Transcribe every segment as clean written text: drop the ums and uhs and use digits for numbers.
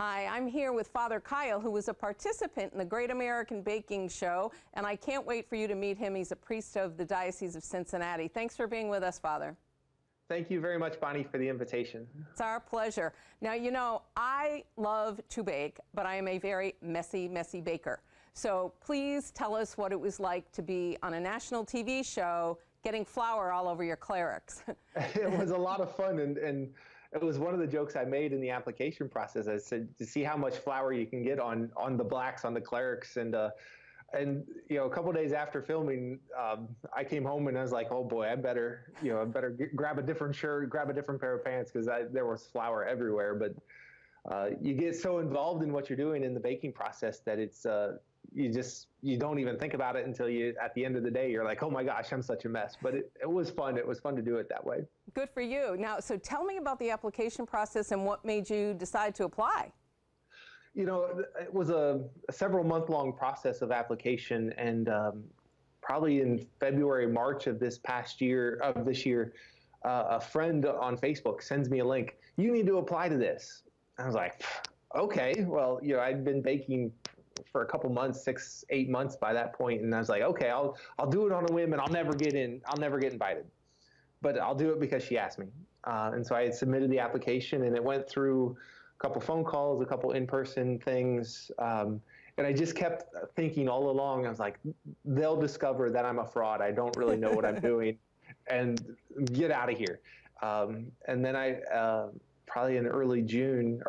Hi, I'm here with Father Kyle, who was a participant in the Great American Baking Show, and I can't wait for you to meet him. He's a priest of the Diocese of Cincinnati. Thanks for being with us, Father. Thank you very much, Bonnie, for the invitation. It's our pleasure. Now, you know, I love to bake, but I am a very messy baker. So please tell us what it was like to be on a national TV show getting flour all over your clerics. It was a lot of fun, and it was one of the jokes I made in the application process. I said to see how much flour you can get on the blacks, on the clerics, and you know, a couple of days after filming, I came home and I was like, oh boy, I better grab a different shirt, grab a different pair of pants, because there was flour everywhere. But you get so involved in what you're doing in the baking process that it's you don't even think about it until at the end of the day, you're like, oh my gosh, I'm such a mess. But it was fun. It was fun to do it that way. Good for you. Now, so tell me about the application process and what made you decide to apply. You know, it was a several month-long process of application, and probably in February, March of this year, a friend on Facebook sends me a link. You need to apply to this. I was like, okay. Well, you know, I'd been baking for a couple months, 6-8 months by that point, and I was like, okay, I'll do it on a whim, and I'll never get invited, but I'll do it because she asked me. And so I had submitted the application, and it went through a couple phone calls, a couple in-person things, and I just kept thinking all along, I was like, they'll discover that I'm a fraud. I don't really know what I'm doing, and get out of here. And then I probably in early June,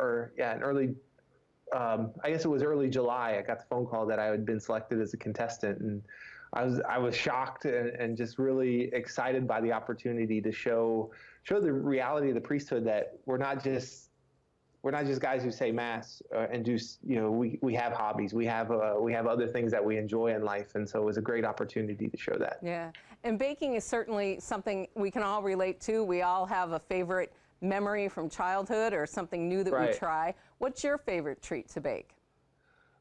I guess it was early July, I got the phone call that I had been selected as a contestant, and I was shocked and just really excited by the opportunity to show the reality of the priesthood, that we're not just guys who say mass and do, you know, we have hobbies, we have other things that we enjoy in life, and so it was a great opportunity to show that. Yeah, and baking is certainly something we can all relate to. We all have a favorite memory from childhood or something new that we try. What's your favorite treat to bake?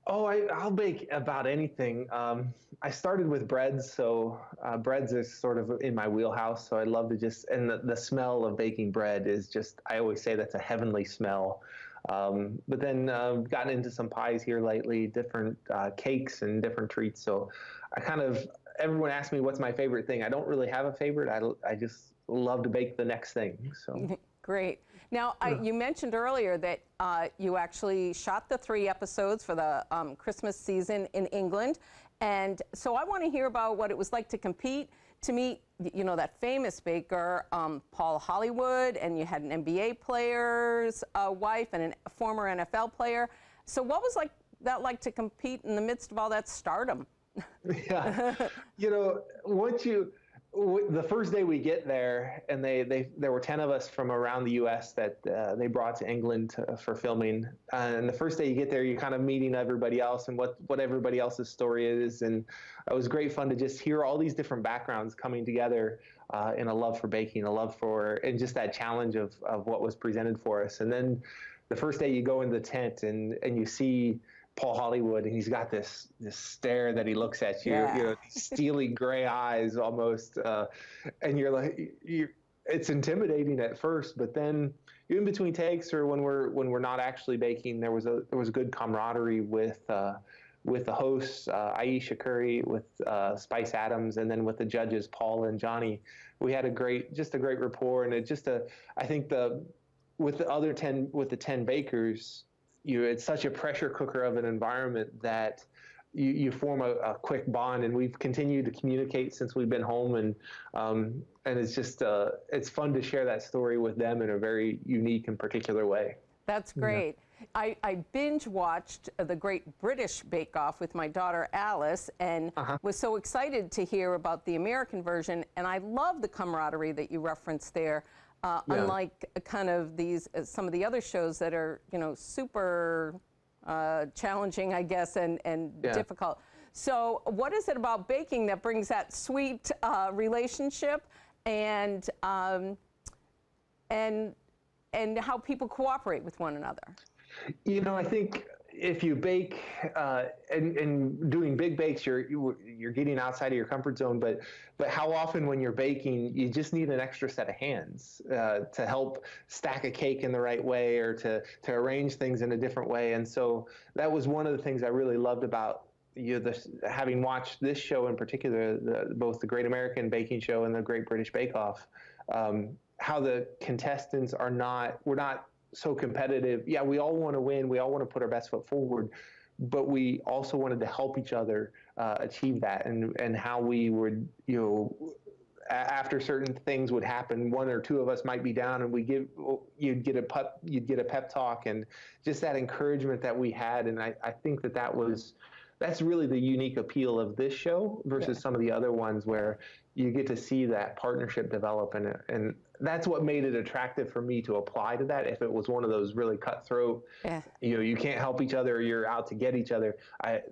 Oh, I'll bake about anything. I started with breads, so breads is sort of in my wheelhouse. So I love to and the smell of baking bread is just, I always say that's a heavenly smell. But then gotten into some pies here lately, different cakes and different treats. So everyone asks me what's my favorite thing. I don't really have a favorite. I just love to bake the next thing. So. Great. Now, you mentioned earlier that you actually shot the 3 episodes for the Christmas season in England. And so I want to hear about what it was like to meet, you know, that famous baker, Paul Hollywood, and you had an NBA player's wife and a former NFL player. So what was that like to compete in the midst of all that stardom? Yeah. You know, the first day we get there, and there were 10 of us from around the U.S. that they brought to England for filming. And the first day you get there, you're kind of meeting everybody else and what everybody else's story is. And it was great fun to just hear all these different backgrounds coming together in a love for baking, and just that challenge of what was presented for us. And then the first day you go in the tent and you see Paul Hollywood, and he's got this stare that he looks at you, you know, these steely gray eyes almost, and you're like, it's intimidating at first, but then in between takes or when we're not actually baking, there was a good camaraderie with the hosts, Aisha Curry, with Spice Adams, and then with the judges, Paul and Johnny. We had a great rapport, and I think with the 10 bakers, it's such a pressure cooker of an environment that you form a quick bond, and we've continued to communicate since we've been home, and it's just it's fun to share that story with them in a very unique and particular way. That's great. Yeah. I binge watched the Great British Bake Off with my daughter Alice, and was so excited to hear about the American version, and I love the camaraderie that you referenced there. Unlike kind of some of the other shows that are, you know, super challenging, I guess, and difficult. So what is it about baking that brings that sweet relationship and how people cooperate with one another? You know, I think if you bake and doing big bakes, you're getting outside of your comfort zone. But how often when you're baking, you just need an extra set of hands to help stack a cake in the right way or to arrange things in a different way. And so that was one of the things I really loved about having watched this show in particular, both the Great American Baking Show and the Great British Bake Off. How the contestants we're not so competitive. Yeah, we all want to win. We all want to put our best foot forward, but we also wanted to help each other achieve that. And how we would, after certain things would happen, one or two of us might be down, and you'd get a pep talk, and just that encouragement that we had. And I think that's really the unique appeal of this show versus some of the other ones where you get to see that partnership develop, and that's what made it attractive for me to apply to that. If it was one of those really cutthroat, you can't help each other, or you're out to get each other,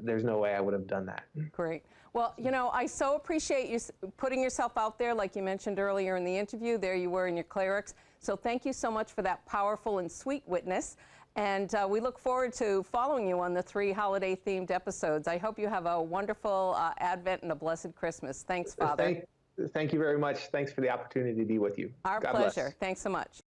there's no way I would have done that. Great. Well, I so appreciate you putting yourself out there, like you mentioned earlier in the interview. There you were in your clerics. So thank you so much for that powerful and sweet witness. And we look forward to following you on the 3 holiday-themed episodes. I hope you have a wonderful Advent and a blessed Christmas. Thanks, Father. Thank you very much. Thanks for the opportunity to be with you. Our God pleasure. bless. Thanks so much.